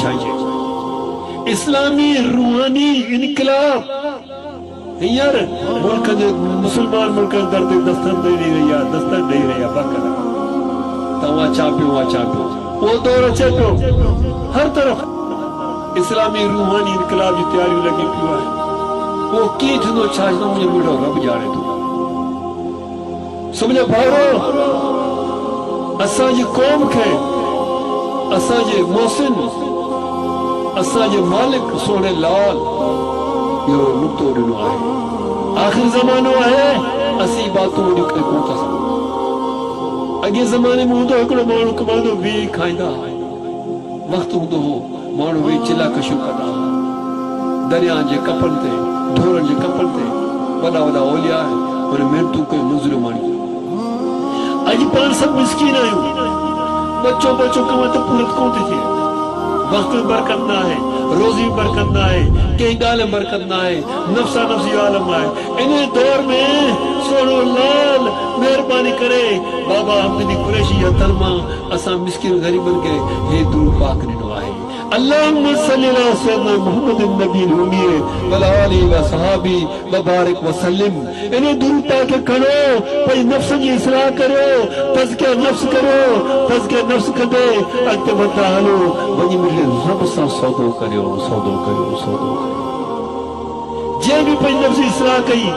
چاہیے. اسلامی روحانی انقلاب یار ملک مسلمان ملک درد دستن دے نہیں رہا دستن نہیں رہا باقاعدہ توا چاپیو وہ دور اچے پو ہر طرف اسلامی روحانی انقلاب کی تیاری لگی پیو ہے وہ کی تھو چھاجنا مجھے بڑھو رب جانے تو سمجھے بھاؤ اساں جی قوم کے اساں جی محسن اساں جی مالک سونے لال یہ نقطہ ڈنو آئے آخر زمانہ ہے اسی باتوں نکلے کوتا سا اگے زمانے میں ہوں تو اکڑو مانو کمانو بھی کھائندہ وقت ہوں تو مانو بھی چلا کشو کرنا دریان جے کپن تے دھورن جے کپن تے وڈا وڈا اولیاء ہے اور محنتوں کے منظر مانی آج پان سب مسکین آئے بچوں کمان تو پورت کونتے تھے وقت میں برکت نہ ہے روزی برکت نہ ہے کہیں گالیں برکت نہ ہے نفسا نفسی عالم آئے انہیں دور میں سونو لال مہربانی کرے بابا حمدنی قریشی یا تلمہ اساں مسکین غریبن کے یہ دور پاک ننو آئے اللہم صلی اللہ سیدنا محمد النبی الامیر والآلی وصحابی وبارک وسلم انہیں دور پاک کھڑو پہی نفس کی اصلاح کرو تذکیہ نفس کرو تذکیہ نفس کدے اکتے بتا حلو ونی ملے رب سا سودو کریو جے بھی پہی نفس اصلاح کئی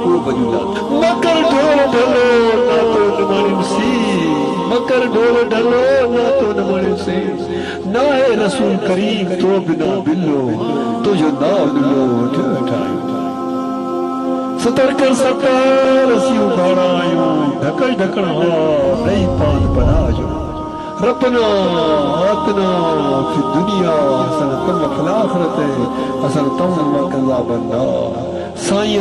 وہ بنی اللہ مکر ڈھول ڈھلو نا تو نمانی مسیح مکر ڈھول ڈھلو نا تو نمانی مسیح نہ ہے رسول کریم تو بنا بلو تجھے نام لو ٹھائیں ستر کر سکار سیو بھاڑا آئیو ڈھکڑ ڈھکڑ ہاں نئی پان بنا جو ربنا آتنا فی الدنیا حسنتم وفی الآخرت حسنتم وقضا بندار سائیں